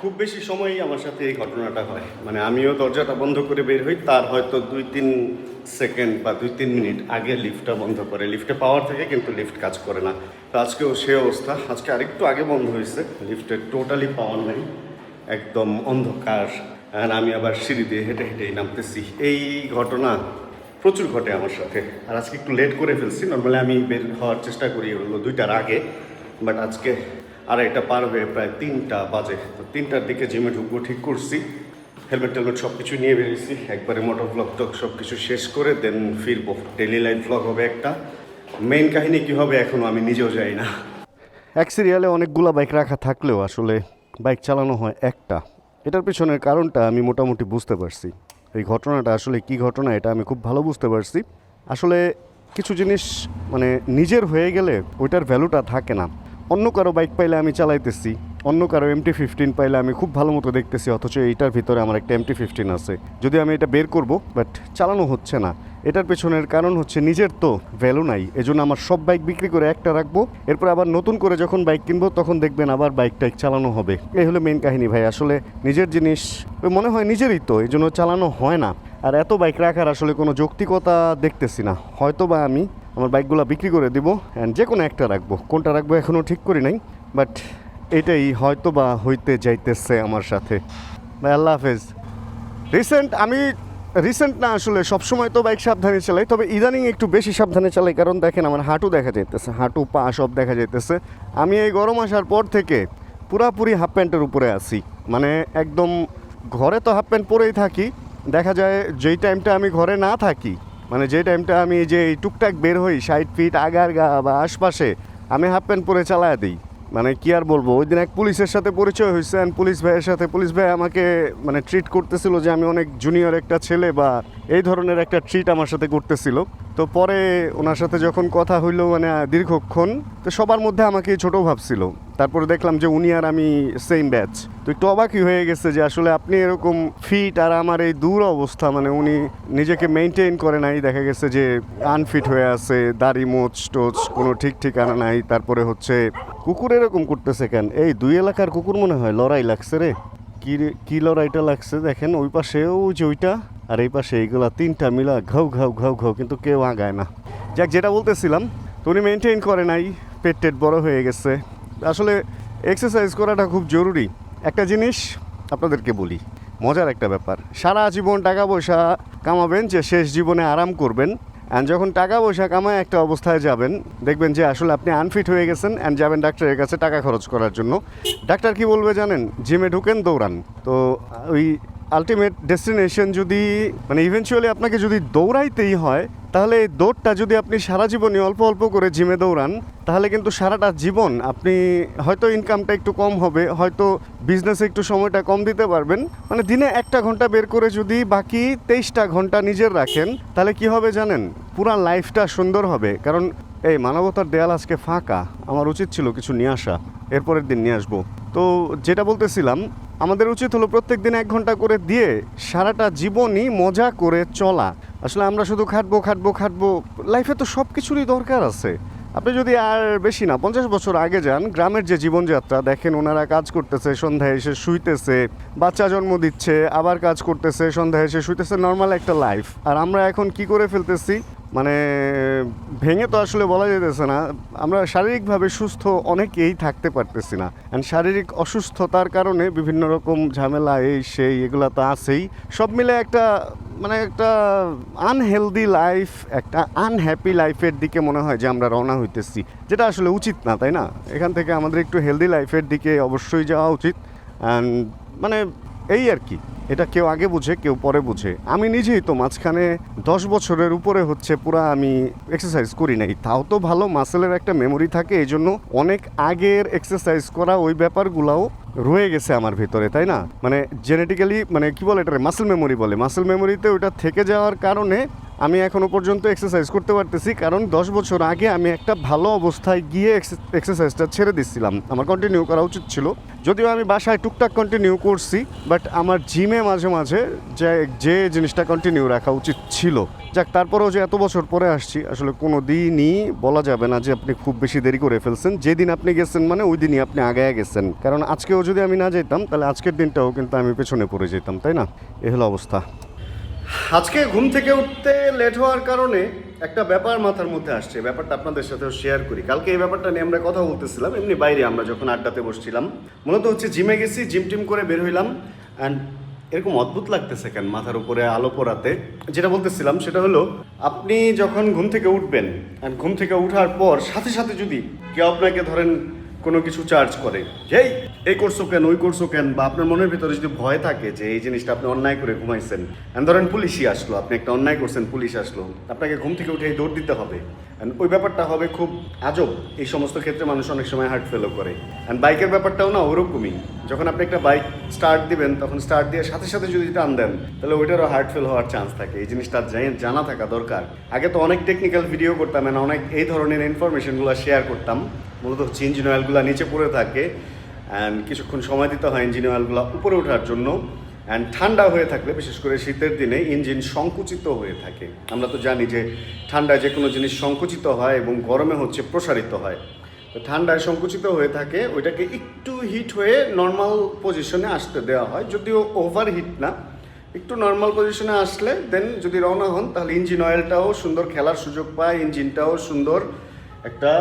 খুব বেশি সময়ই আমার সাথে এই ঘটনাটা হয়, মানে আমিও দরজাটা বন্ধ করে বের হই, তার হয়তো 2-3 সেকেন্ড বা 2-3 মিনিট আগে লিফটটা বন্ধ করে। লিফটে পাওয়ার থেকে কিন্তু লিফট কাজ করে না। তো আজকেও সে অবস্থা, আজকে আরেকটু আগে বন্ধ হয়েছে, লিফটের টোটালি পাওয়ার নেই, একদম অন্ধকার। আর আমি আবার সিঁড়ি দিয়ে হেঁটে হেঁটেই নামতেছি। এই ঘটনা প্রচুর ঘটে আমার সাথে। আর আজকে একটু লেট করে ফেলছি, নর্মালি আমি বের হওয়ার চেষ্টা করি হলো 2টার আগে, বাট আজকে আড়াইটা পার হয়ে প্রায় 3টা বাজে। তো 3টার দিকে জিমে ঢুকবো ঠিক করছি, হেলমেট টেলমেট সব কিছু নিয়ে বেরিয়েছি, একবারে মোটর ব্লগ টক সব কিছু শেষ করে দেন ফিরবো। ডেলি লাইফ ব্লগ হবে একটা, মেইন কাহিনী কী হবে এখনও আমি নিজেও যাই না। এক সিরিয়ালে অনেকগুলো বাইক রাখা থাকলেও আসলে বাইক চালানো হয় একটা। এটার পেছনের কারণটা আমি মোটামুটি বুঝতে পারছি। এই ঘটনাটা আসলে কী ঘটনা এটা আমি খুব ভালো বুঝতে পারছি। আসলে কিছু জিনিস মানে নিজের হয়ে গেলে ওইটার ভ্যালুটা থাকে না। অন্য কারো বাইক পাইলে আমি চালাইতেছি, অন্য কারো MT-15 পাইলে আমি খুব ভালো মতো দেখতেছি, অথচ এইটার ভিতরে আমার একটা MT-15 আছে। যদি আমি এটা বের করব, বাট চালানো হচ্ছে না। এটার পেছনের কারণ হচ্ছে নিজের তো ভ্যালু নাই, এজন্য আমার সব বাইক বিক্রি করে একটা রাখবো, এরপর আবার নতুন করে যখন বাইক কিনবো তখন দেখবেন আবার বাইক টাইক চালানো হবে। এই হলো মেন কাহিনী ভাই। আসলে নিজের জিনিস মনে হয় নিজেরই তো, এই জন্য চালানো হয় না। আর এত বাইক রাখার আসলে কোনো যৌক্তিকতা দেখতেছি না। হয়তো বা আমি আমার বাইকগুলো বিক্রি করে দিব অ্যান্ড যে কোনো একটা রাখবো, কোনটা রাখবো এখনও ঠিক করি নাই, বাট এটাই হয়তো বা হইতে যাইতেছে আমার সাথে। ভাই আল্লাহ হাফেজ। রিসেন্ট না, আসলে সবসময় তো বাইক সাবধানে চালাই, তবে ইদানিং একটু বেশি সাবধানে চালাই, কারণ দেখেন আমার হাঁটু দেখা যাইতেছে, হাঁটু পা সব দেখা যাইতেছে। আমি এই গরম আসার পর থেকে পুরাপুরি হাফ প্যান্টের উপরে আছি, মানে একদম। ঘরে তো হাফ প্যান্ট পরেই থাকি, দেখা যায় যেই টাইমটা আমি ঘরে না থাকি, মানে যে টাইমটা আমি যে টুকটাক বের হই 60 ফিট আগার গা বা আশপাশে, আমি হাফ প্যান্ট পরে চালায় দিই। মানে কি আর বলবো, ওই দিন এক পুলিশের সাথে পরিচয় হয়েছে, অ্যান্ড পুলিশ ভাই আমাকে মানে ট্রিট করতেছিল যে আমি অনেক জুনিয়র একটা ছেলে বা এই ধরনের একটা ট্রিট আমার সাথে করতেছিল। তো পরে ওনার সাথে যখন কথা হইলো মানে দীর্ঘক্ষণ, তো সবার মধ্যে আমাকে ছোটো ভাবছিল। তারপরে দেখলাম যে উনি আর আমি সেম ব্যাচ। তো একটু অবাকই হয়ে গেছে যে আসলে আপনি এরকম ফিট আর আমার এই দূর অবস্থা, মানে উনি নিজেকে মেনটেন করে নাই, দেখা গেছে যে আনফিট হয়ে আছে, দাড়ি মোচ টোচ কোনো ঠিক ঠিকানা নাই। তারপরে হচ্ছে কুকুর এরকম করতেছে কেন? এই 2 এলাকার কুকুর মনে হয় লড়াই লাগছে রে। কি লড়াইটা লাগছে দেখেন, ওই পাশেও যে ওইটা আর এই পাশে এইগুলা 3টা মিলা ঘাউ ঘাউ ঘাউ ঘাউ, কিন্তু কেউ আগায় না। যাক, যেটা বলতেছিলাম, তো উনি মেনটেন করে নাই, পেট টেট বড় হয়ে গেছে। আসলে এক্সারসাইজ করাটা খুব জরুরি। একটা জিনিস আপনাদেরকে বলি, মজার একটা ব্যাপার, সারা জীবন টাকা পয়সা কামাবেন যে শেষ জীবনে আরাম করবেন, অ্যান্ড যখন টাকা পয়সা কামায় একটা অবস্থায় যাবেন, দেখবেন যে আসলে আপনি আনফিট হয়ে গেছেন, অ্যান্ড যাবেন ডাক্তারের কাছে টাকা খরচ করার জন্য। ডাক্তার কি বলবে জানেন? জিমে ঢুকেন, দৌড়ান। তো ওই আলটিমেট ডেস্টিনেশন যদি মানে ইভেনচুয়ালি আপনাকে যদি দৌড়াইতেই হয়, তাহলে এই দৌড়টা যদি আপনি সারা জীবনে অল্প অল্প করে জিমে দৌড়ান, তাহলে কিন্তু সারাটা জীবন আপনি হয়তো ইনকামটা একটু কম হবে, হয়তো বিজনেসে একটু সময়টা কম দিতে পারবেন। মানে দিনে 1 ঘন্টা বের করে যদি বাকি 23টা ঘন্টা নিজের রাখেন, তাহলে কি হবে জানেন? পুরা লাইফটা সুন্দর হবে। কারণ এই মানবতার দেয়াল আজকে ফাঁকা, আমার উচিত ছিল কিছু নিয়ে আসা, এরপরের দিন নিয়ে আসবো। তো যেটা বলতেছিলাম, আমাদের উচিত হলো প্রত্যেক দিন 1 ঘন্টা করে দিয়ে সারাটা জীবনই মজা করে চলা। আসলে আমরা শুধু খাটবো, লাইফে তো সব কিছুরই দরকার আছে। আপনি যদি আর বেশি না 50 বছর আগে যান, গ্রামের যে জীবনযাত্রা দেখেন, ওনারা কাজ করতেছে, সন্ধ্যায় এসে শুইতেছে, বাচ্চা জন্ম দিচ্ছে, আবার কাজ করতেছে, সন্ধ্যায় এসে শুইতেছে, নর্মাল একটা লাইফ। আর আমরা এখন কি করে ফেলতেছি, মানে ভেঙে তো আসলে বলা যেতেছে না, আমরা শারীরিকভাবে সুস্থ অনেকেই থাকতে পারতেছি না। অ্যান্ড শারীরিক অসুস্থতার কারণে বিভিন্ন রকম ঝামেলা এই সেই এগুলো তো আছেই। সব মিলে একটা মানে একটা আনহেলদি লাইফ, একটা আনহ্যাপি লাইফের দিকে মনে হয় যে আমরা রওনা হইতেছি, যেটা আসলে উচিত না, তাই না? এখান থেকে আমাদের একটু হেলদি লাইফের দিকে অবশ্যই যাওয়া উচিত। অ্যান্ড মানে এই আর কি, এটা কেউ আগে বুঝে কেউ পরে বুঝে। আমি নিজেই তো মাঝখানে 10 বছরের উপরে হচ্ছে পুরা আমি এক্সারসাইজ করি নাই, তাও তো ভালো মাসেলের একটা মেমোরি থাকে, এই জন্য অনেক আগের এক্সারসাইজ করা ওই ব্যাপারগুলাও রয়ে গেছে আমার ভিতরে, তাই না? মানে জেনেটিক্যালি, মানে কি বলে এটা, মাসেল মেমোরি বলে। মাসেল মেমোরিতে ওইটা থেকে যাওয়ার কারণে আমি এখনও পর্যন্ত এক্সারসাইজ করতে পারতেছি, কারণ 10 বছর আগে আমি একটা ভালো অবস্থায় গিয়ে এক্সারসাইজটা ছেড়ে দিচ্ছিলাম। আমার কন্টিনিউ করা উচিত ছিল, যদিও আমি বাসায় টুকটাক কন্টিনিউ করছি, বাট আমার জিমে মাঝে মাঝে যে জিনিসটা কন্টিনিউ রাখা উচিত ছিল। যাক, তারপরেও যে এত বছর পরে আসছি, আসলে কোনো দিনই বলা যাবে না যে আপনি খুব বেশি দেরি করে ফেলছেন। যেদিন আপনি গেছেন মানে ওই দিনই আপনি আগায় গেছেন, কারণ আজকেও যদি আমি না যেতাম তাহলে আজকের দিনটাও কিন্তু আমি পেছনে পড়ে যেতাম, তাই না? এ হলো অবস্থা। আজকে ঘুম থেকে উঠতে লেট হওয়ার কারণে একটা ব্যাপার মাথার মধ্যে আসছে, ব্যাপারটা আপনাদের সাথেও শেয়ার করি। কালকে এই ব্যাপারটা নিয়ে আমরা কথা বলতেছিলাম এমনি বাইরে, আমরা যখন আড্ডাতে বসছিলাম। মূলত হচ্ছে জিমে গেছি, জিম টিম করে বের হইলাম, অ্যান্ড এরকম অদ্ভুত লাগতেছে কেন মাথার উপরে আলো পড়াতে। যেটা বলতেছিলাম সেটা হলো, আপনি যখন ঘুম থেকে উঠবেন, অ্যান্ড ঘুম থেকে উঠার পর সাথে সাথে যদি কেউ আপনাকে ধরেন কোনো কিছু চার্জ করে, যেই এই করছো কেন, ওই করছো কেন, বা আপনার মনের ভিতরে যদি ভয় থাকে যে এই জিনিসটা আপনি অন্যায় করে ঘুমাইছেন, ধরেন পুলিশই আসলো, আপনি একটা অন্যায় করছেন, পুলিশ আসলো, আপনাকে ঘুম থেকে উঠে দৌড় দিতে হবে, ওই ব্যাপারটা হবে খুব আজব। এই সমস্ত ক্ষেত্রে মানুষ অনেক সময় হার্ট ফেলও করে। অ্যান্ড বাইকের ব্যাপারটাও না ওরকমই, যখন আপনি একটা বাইক স্টার্ট দিবেন তখন স্টার্ট দিয়ে সাথে সাথে যদি টান দেন তাহলে ওইটারও হার্ট ফেল হওয়ার চান্স থাকে। এই জিনিসটা জানা থাকা দরকার। আগে তো অনেক টেকনিক্যাল ভিডিও করতাম, অনেক এই ধরনের ইনফরমেশনগুলো শেয়ার করতাম। মূলত হচ্ছে ইঞ্জিন অয়েলগুলো নিচে পড়ে থাকে, অ্যান্ড কিছুক্ষণ সময় দিতে হয় ইঞ্জিন অয়েলগুলো উপরে ওঠার জন্য। অ্যান্ড ঠান্ডা হয়ে থাকলে, বিশেষ করে শীতের দিনে, ইঞ্জিন সংকুচিত হয়ে থাকে। আমরা তো জানি যে ঠান্ডায় যে কোনো জিনিস সংকুচিত হয় এবং গরমে হচ্ছে প্রসারিত হয়। তো ঠান্ডায় সংকুচিত হয়ে থাকে, ওইটাকে একটু হিট হয়ে নর্মাল পজিশনে আসতে দেওয়া হয়, যদিও ওভার হিট না, একটু নর্মাল পজিশনে আসলে দেন যদি রওনা হন তাহলে ইঞ্জিন অয়েলটাও সুন্দর খেলার সুযোগ পায়, ইঞ্জিনটাও সুন্দর একটা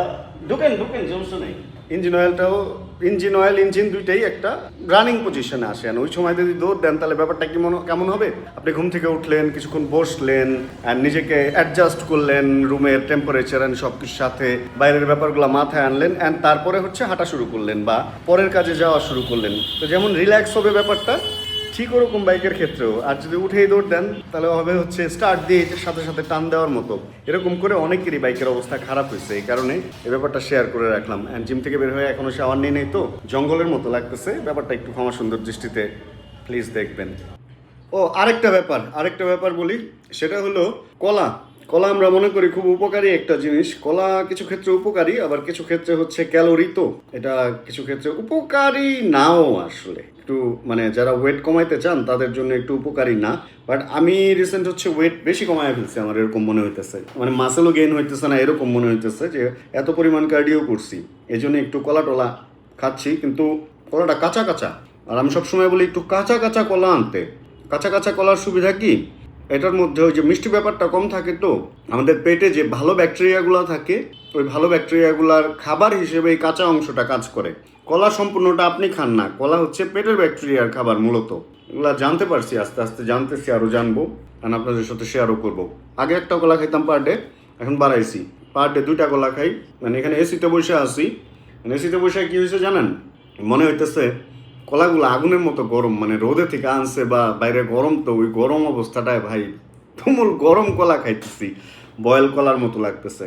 ঢুকেন সমস্যা নেই, ইঞ্জিন অয়েল ইঞ্জিন দুইটাই একটা রানিং পজিশনে আসেন। ওই সময় যদি দৌড় দেন তাহলে ব্যাপারটা কেমন হবে? আপনি ঘুম থেকে উঠলেন, কিছুক্ষণ বসলেন, আর নিজেকে অ্যাডজাস্ট করলেন রুমের টেম্পারেচার অ্যান্ড সব কিছুর সাথে, বাইরের ব্যাপারগুলো মাথায় আনলেন, অ্যান্ড তারপরে হচ্ছে হাঁটা শুরু করলেন বা পরের কাজে যাওয়া শুরু করলেন। তো যেমন রিল্যাক্স হবে ব্যাপারটা, ঠিক ওরকম বাইকের ক্ষেত্রেও। আর যদি উঠেই দৌড় দেন তাহলে হবে হচ্ছে স্টার্ট দিয়ে সাথে সাথে টান দেওয়ার মতো। এরকম করে অনেকেরই বাইকের অবস্থা খারাপ হয়েছে। এই কারণে এই ব্যাপারটা শেয়ার করে রাখলাম। অ্যান্ড জিম থেকে বের হয়ে এখনো শাওয়ার নিয়ে নেই, তো জঙ্গলের মতো লাগতেছে ব্যাপারটা, একটু ক্ষমা সুন্দর দৃষ্টিতে প্লিজ দেখবেন। ও আরেকটা ব্যাপার বলি, সেটা হলো কলা। কলা আমরা মনে করি খুব উপকারী একটা জিনিস। কলা কিছু ক্ষেত্রে উপকারী, আবার কিছু ক্ষেত্রে হচ্ছে ক্যালোরি, তো এটা কিছু ক্ষেত্রে উপকারী নাও। আসলে একটু মানে যারা ওয়েট কমাইতে চান তাদের জন্য একটু উপকারী না। বাট আমি রিসেন্ট হচ্ছে ওয়েট বেশি কমায় ফেলছি, আমার এরকম মনে হইতেছে, মানে মাসেলও গেইন হইতেছে না, এরকম মনে হইতেছে যে এত পরিমাণ কার্ডিও করছি। এই জন্য একটু কলা টলা খাচ্ছি, কিন্তু কলাটা কাঁচা কাঁচা। আর আমি সবসময় বলি একটু কাঁচা কাঁচা কলা আনতে। কাঁচা কাঁচা কলার সুবিধা কি, এটার মধ্যে ওই যে মিষ্টি ব্যাপারটা কম থাকে, তো আমাদের পেটে যে ভালো ব্যাকটেরিয়াগুলো থাকে ওই ভালো ব্যাকটেরিয়াগুলার খাবার হিসেবে এই কাঁচা অংশটা কাজ করে। কলা সম্পূর্ণটা আপনি খান না, কলা হচ্ছে পেটের ব্যাকটেরিয়ার খাবার মূলত। এগুলো জানতে পারছি, আস্তে আস্তে জানতেছি, আরও জানবো, আর আপনাদের সাথে শেয়ারও করবো। আগে একটা কলা খাইতাম পার ডে, এখন বাড়াইছি, পার ডে 2টা কলা খাই। মানে এখানে এসিতে বসে আসি, এসিতে বসে কী হয়েছে জানেন, মনে হইতেছে কলাগুলো আগুনের মতো গরম, মানে রোদে থেকে আনছে বা বাইরে গরম, তো ওই গরম অবস্থাটায় ভাই তুমুল গরম কলা খাইতেছি, বয়েল কলার মতো লাগতেছে।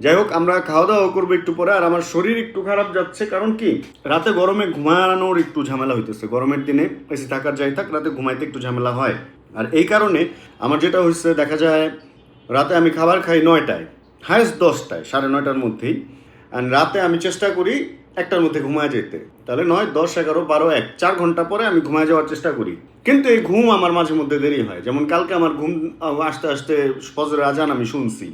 যাই হোক, আমরা খাওয়া দাওয়া করবো একটু পরে। আর আমার শরীর একটু খারাপ যাচ্ছে, কারণ কি রাতে গরমে ঘুমানোর একটু ঝামেলা হইতেছে। গরমের দিনে এসি থাকার যাই থাক, রাতে ঘুমাইতে একটু ঝামেলা হয়। আর এই কারণে আমার যেটা হচ্ছে, দেখা যায় রাতে আমি খাবার খাই 9টায়, হায়েস্ট 10টায়, 9:30টার মধ্যেই। আর রাতে আমি চেষ্টা করি 1টার মধ্যে ঘুমায় যেতে, তাহলে 9, 10, 11, 12, 1, 4 ঘন্টা পরে আমি ঘুমায় যাওয়ার চেষ্টা করি। কিন্তু এই ঘুম আমার মাঝে মধ্যে দেরি হয়। যেমন কালকে আমার ঘুম আসতে আসতে ফজরের আজান আমি শুনছি।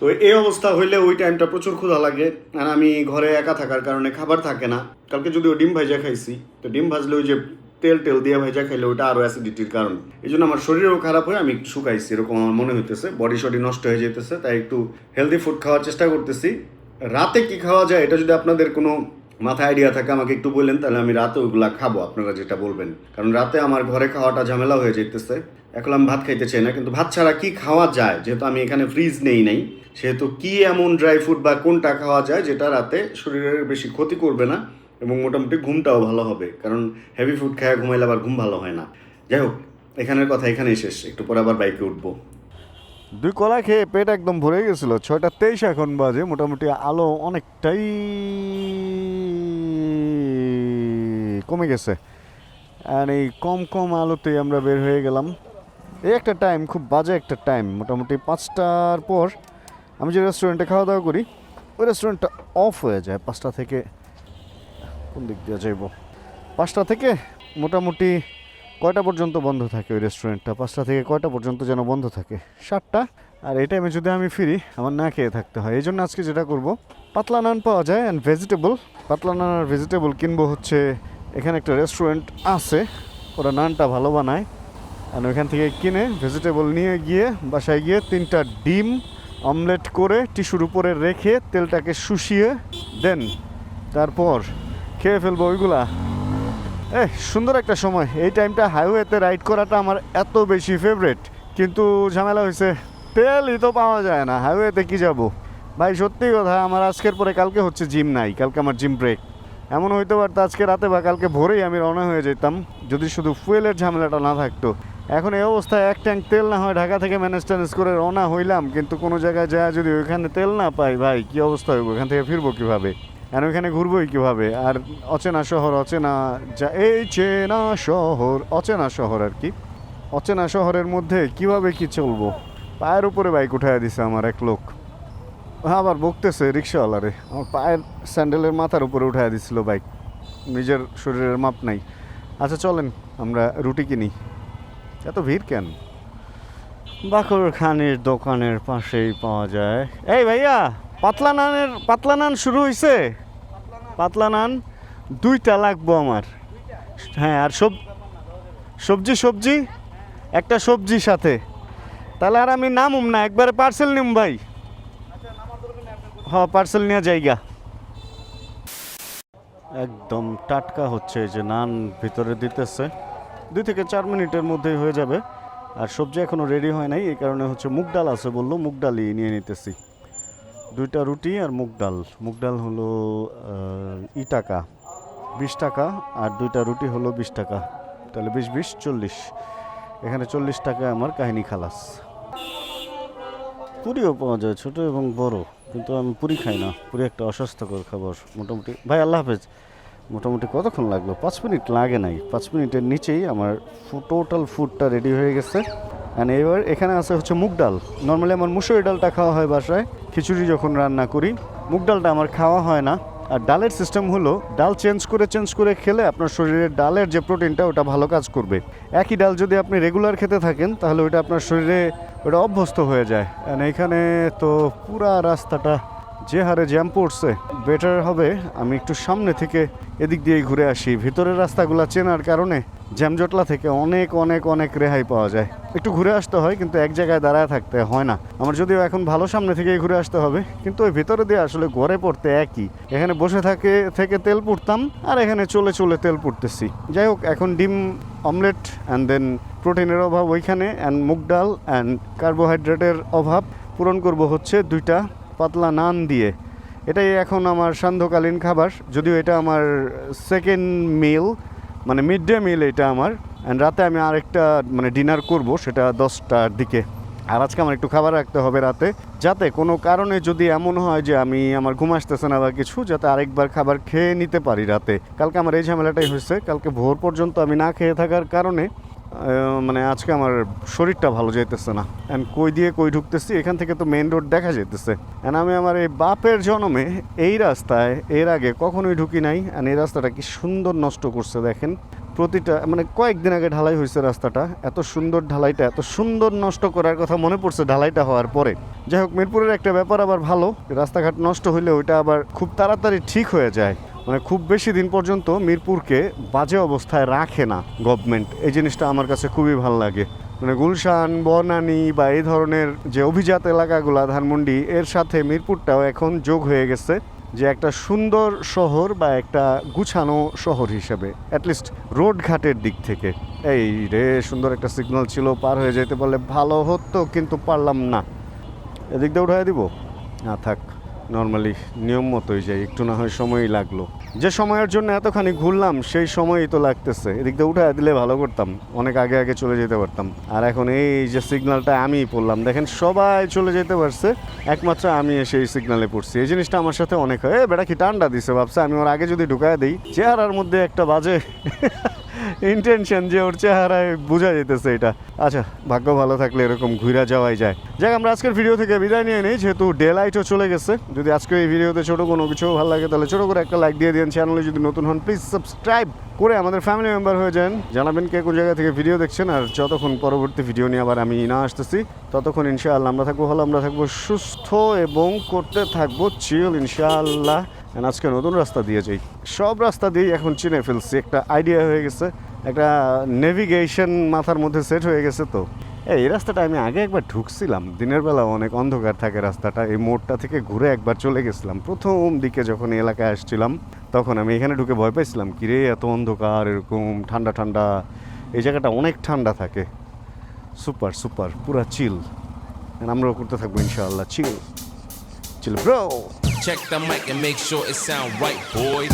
তো এই অবস্থা হইলে ওই টাইমটা প্রচুর ক্ষুধা লাগে, আর আমি ঘরে একা থাকার কারণে খাবার থাকে না। কালকে যদিও ডিম ভাজা খাইছি, তো ডিম ভাজলে ওই যে তেল দিয়ে ভাজা খাইলে ওইটা আরও অ্যাসিডিটির কারণ। এই জন্য আমার শরীরও খারাপ হয়ে আমি একটু শুকাইছি, এরকম আমার মনে হইতেছে, বডি শডি নষ্ট হয়ে যেতেছে। তাই একটু হেলদি ফুড খাওয়ার চেষ্টা করতেছি। রাতে কি খাওয়া যায় এটা যদি আপনাদের কোনো মাথায় আইডিয়া থাকে আমাকে একটু বললেন, তাহলে আমি রাতে ওইগুলা খাবো, আপনারা যেটা বলবেন। কারণ রাতে আমার ঘরে খাওয়াটা ঝামেলা হয়ে যেতেছে। এখন আমি ভাত খাইতে চাই না, কিন্তু ভাত ছাড়া কি খাওয়া যায়, যেহেতু আমি এখানে ফ্রিজ নেই, সেহেতু কি এমন ড্রাই ফ্রুট বা কোনটা খাওয়া যায় যেটা রাতে শরীরের বেশি ক্ষতি করবে না এবং মোটামুটি ঘুমটাও ভালো হবে। কারণ হেভি ফুড খায় ঘুমাইলে আবার ঘুম ভালো হয় না। যাই হোক, এখানের কথা এখানেই শেষ, একটু পরে আবার বাইকে উঠবো। 2 কলা খেয়ে পেট একদম ভরে গেছিল। 6:23 এখন বাজে, মোটামুটি আলো অনেকটাই কমে গেছে। আর এই কম আলোতেই আমরা বের হয়ে গেলাম। এই একটা টাইম, খুব বাজে একটা টাইম, মোটামুটি 5টার পর আমি যে রেস্টুরেন্টে খাওয়া দাওয়া করি ওই রেস্টুরেন্টটা অফ হয়ে যায় 5টা থেকে। কোন দিক দিয়ে যাইব? 5টা থেকে মোটামুটি কয়টা পর্যন্ত বন্ধ থাকে ওই রেস্টুরেন্টটা? 5টা থেকে কয়টা পর্যন্ত যেন বন্ধ থাকে? 7টা। আর এই টাইমে যদি আমি ফিরি আমার না খেয়ে থাকতে হয়। এই জন্য আজকে যেটা করব, পাতলা নান পাওয়া যায় অ্যান্ড ভেজিটেবল, পাতলা নান আর ভেজিটেবল কিনবো হচ্ছে। এখানে একটা রেস্টুরেন্ট আছে, ওরা নানটা ভালো বানায়, আর ওইখান থেকে কিনে ভেজিটেবল নিয়ে গিয়ে বাসায় গিয়ে 3টা ডিম অমলেট করে টিস্যুর উপরে রেখে তেলটাকে শুষিয়ে দেন তারপর খেয়ে ফেলবো ওইগুলা। সুন্দর একটা সময়। এই টাইমটা হাইওয়েতে রাইড করাটা আমার এত বেশি ফেভারেট, কিন্তু ঝামেলা হয়েছে তেলই তো পাওয়া যায় না। হাইওয়েতে কি যাব ভাই? সত্যি কথা, আমার আজকের পরে কালকে হচ্ছে জিম নাই, কালকে আমার জিম ব্রেক। এমন হইতে পারতো আজকে রাতে বা কালকে ভোরেই আমি রওনা হয়ে যেতাম যদি শুধু ফুয়েলের ঝামেলাটা না থাকতো। এখন এই অবস্থায় 1 ট্যাঙ্ক তেল না হয় ঢাকা থেকে ম্যানেজ ট্যানেজ করে রওনা হইলাম, কিন্তু কোনো জায়গায় যায় যদি ওইখানে তেল না পাই, ভাই কি অবস্থা হইব? ওইখান থেকে ফিরবো কীভাবে? আর ওইখানে ঘুরবোই কীভাবে? আর অচেনা শহর, অচেনা এই চেনা শহর, অচেনা শহর আর কি, অচেনা শহরের মধ্যে কিভাবে কি চলবো? পায়ের উপরে বাইক উঠাইয়া দিছে আমার এক লোক, আবার বকতেছে রিক্সাওয়ালারে। আমার পায়ের স্যান্ডেলের মাথার উপরে উঠাইয়া দিছিল বাইক, নিজের শরীরের মাপ নাই। আচ্ছা চলেন আমরা রুটি কিনি। এত ভিড় কেন? বাকর খানের দোকানের পাশেই পাওয়া যায়। এই ভাইয়া, পাতলা নান শুরু হয়েছে? পাতলা নান 2টা লাগবো আমার। হ্যাঁ, আর সবজি একটা সবজির সাথে। তাহলে আর আমি নামুম না, একবারে পার্সেল নিম ভাই। হ্যাঁ, পার্সেল নিয়ে যাইগা। একদম টাটকা হচ্ছে যে নান ভিতরে দিতেছে, 2 থেকে 4 মিনিটের মধ্যেই হয়ে যাবে। আর সবজি এখনও রেডি হয় নাই, এই কারণে হচ্ছে মুগ ডাল আছে বললো, মুগ ডালই নিয়ে নিতেছি। 2টা রুটি আর মুগ ডাল হলো টাকা 20 টাকা, আর 2টা রুটি হলো 20 টাকা, তাহলে 20 40। এখানে 40 টাকায় আমার কাহিনী খালাস। পুরিও পাওয়া যায় ছোট এবং বড়, কিন্তু আমি পুরি খাই না, পুরি একটা অস্বাস্থ্যকর খাবার মোটামুটি। ভাই আল্লাহ হাফেজ। মোটামুটি কতক্ষণ লাগলো? 5 মিনিট লাগে নাই, 5 মিনিটের নিচেই আমার টোটাল ফুডটা রেডি হয়ে গেছে। অ্যান্ড এবার এখানে আছে হচ্ছে মুগ ডাল। নর্মালি আমার মুসুরি ডালটা খাওয়া হয় বাসায়, খিচুড়ি যখন রান্না করি। মুগ ডালটা আমার খাওয়া হয় না। আর ডালের সিস্টেম হলো, ডাল চেঞ্জ করে খেলে আপনার শরীরের ডালের যে প্রোটিনটা ওটা ভালো কাজ করবে। একই ডাল যদি আপনি রেগুলার খেতে থাকেন তাহলে ওটা আপনার শরীরে ওটা অভ্যস্ত হয়ে যায়। অ্যান্ড এখানে তো পুরা রাস্তাটা যে হারে জ্যাম পড়ছে, বেটার হবে আমি একটু সামনে থেকে এদিক দিয়েই ঘুরে আসি। ভিতরের রাস্তাগুলো চেনার কারণে জ্যামজটলা থেকে অনেক অনেক অনেক রেহাই পাওয়া যায়। একটু ঘুরে আসতে হয়, কিন্তু এক জায়গায় দাঁড়ায় থাকতে হয় না। আমার যদিও এখন ভালো সামনে থেকেই ঘুরে আসতে হবে, কিন্তু ওই ভিতরে দিয়ে আসলে গড়ে পড়তে একই। এখানে বসে থেকে তেল পুড়তাম, আর এখানে চলে তেল পুড়তেছি। যাই হোক, এখন ডিম অমলেট অ্যান্ড দেন প্রোটিনের অভাব ওইখানে, অ্যান্ড মুগ ডাল অ্যান্ড কার্বোহাইড্রেটের অভাব পূরণ করব হচ্ছে 2টা পাতলা নান দিয়ে। এটাই এখন আমার সান্ধ্যকালীন খাবার, যদিও এটা আমার সেকেন্ড মিল, মানে মিড ডে মিল এটা আমার। অ্যান্ড রাতে আমি আরেকটা মানে ডিনার করব, সেটা 10টার দিকে। আর আজকে আমার একটু খাবার রাখতে হবে রাতে, যাতে কোনো কারণে যদি এমন হয় যে আমার ঘুম আসতেছে না বা কিছু, যাতে আরেকবার খাবার খেয়ে নিতে পারি রাতে। কালকে আমার এই ঝামেলাটাই হয়েছে, কালকে ভোর পর্যন্ত আমি না খেয়ে থাকার কারণে মানে আজকে আমার শরীরটা ভালো যাইতেছে না। অ্যান্ড কই দিয়ে কই ঢুকতেছি, এখান থেকে তো মেন রোড দেখা যেতেছে। অ্যান্ড আমি আমার এই বাপের জন্মে এই রাস্তায় এর আগে কখনোই ঢুকি নাই। অ্যান্ড এই রাস্তাটা কি সুন্দর নষ্ট করছে দেখেন। প্রতিটা মানে কয়েকদিন আগে ঢালাই হয়েছে রাস্তাটা, এত সুন্দর ঢালাইটা এত সুন্দর নষ্ট করার কথা মনে পড়ছে ঢালাইটা হওয়ার পরে। যাই হোক, মিরপুরের একটা ব্যাপার আবার ভালো, রাস্তাঘাট নষ্ট হইলে ওইটা আবার খুব তাড়াতাড়ি ঠিক হয়ে যায়। মানে খুব বেশি দিন পর্যন্ত মিরপুরকে বাজে অবস্থায় রাখে না গভর্নমেন্ট। এই জিনিসটা আমার কাছে খুবই ভালো লাগে। মানে গুলশান, বনানী বা এই ধরনের যে অভিজাত এলাকাগুলো, ধানমন্ডি, এর সাথে মিরপুরটাও এখন যোগ হয়ে গেছে যে একটা সুন্দর শহর বা একটা গুছানো শহর হিসেবে, অ্যাটলিস্ট রোডঘাটের দিক থেকে। এই রে, সুন্দর একটা সিগন্যাল ছিল, পার হয়ে যেতে পারলে ভালো হতো, কিন্তু পারলাম না। এদিক দিয়ে উঠাই দিব না, থাক, নর্মালি নিয়ম মতোই যাই, একটু না হয় সময়ই লাগলো। যে সময়ের জন্য এতখানি ঘুরলাম সেই সময়ই তো লাগতেছে। এদিক দিয়ে উঠায় দিলে ভালো করতাম, অনেক আগে আগে চলে যেতে পারতাম। আর এখন এই যে সিগন্যালটা আমিই পড়লাম, দেখেন সবাই চলে যেতে পারছে, একমাত্র আমি এসে এই সিগন্যালে পড়ছি। এই জিনিসটা আমার সাথে অনেক হয়। বেটা কি টান্ডা দিছে ভাবছে আমি ওর আগে যদি ঢুকায় দিই, চেহারার মধ্যে একটা বাজে ইন্টেনশন যে ওর চেহারায় বোঝা যেতেছে এটা। আচ্ছা, ভাগ্য ভালো থাকলে এরকম ঘুরা যাওয়াই যায়। যাক, আমরা আজকের ভিডিও থেকে বিদায় নিয়ে নিই, যেহেতু ডে লাইটও চলে গেছে। যদি আজকে এই ভিডিওতে ছোটো কোনো কিছু ভালো লাগে তাহলে ছোটো করে একটা লাইক দিয়ে দিন। চ্যানেলে যদি নতুন হন প্লিজ সাবস্ক্রাইব করে আমাদের ফ্যামিলি মেম্বার হয়ে যান। জানাবেন কে কোন জায়গা থেকে ভিডিও দেখছেন। আর যতক্ষণ পরবর্তী ভিডিও নিয়ে আবার আমি না আসতেছি, ততক্ষণ ইনশাআল্লাহ আমরা থাকবো ভালো, আমরা থাকবো সুস্থ এবং করতে থাকবো চিল ইনশাআল্লাহ। আজকে নতুন রাস্তা দিয়ে যাই, সব রাস্তা দিয়েই এখন চিনে ফেলছি, একটা আইডিয়া হয়ে গেছে, একটা নেভিগেশন মাথার মধ্যে সেট হয়ে গেছে। তো এই রাস্তাটা আমি আগে একবার ঢুকছিলাম, দিনের বেলা অনেক অন্ধকার থাকে রাস্তাটা, এই মোড়টা থেকে ঘুরে একবার চলে গেছিলাম। প্রথম দিকে যখন এই এলাকায় আসছিলাম তখন আমি এখানে ঢুকে ভয় পাইছিলাম, কিরে এত অন্ধকার, এরকম ঠান্ডা ঠান্ডা, এই জায়গাটা অনেক ঠান্ডা থাকে। সুপার সুপার, পুরা চিল। আমরাও করতে থাকবো ইনশাআল্লাহ chill chill bro. Check the mic and make sure it sound right, boys.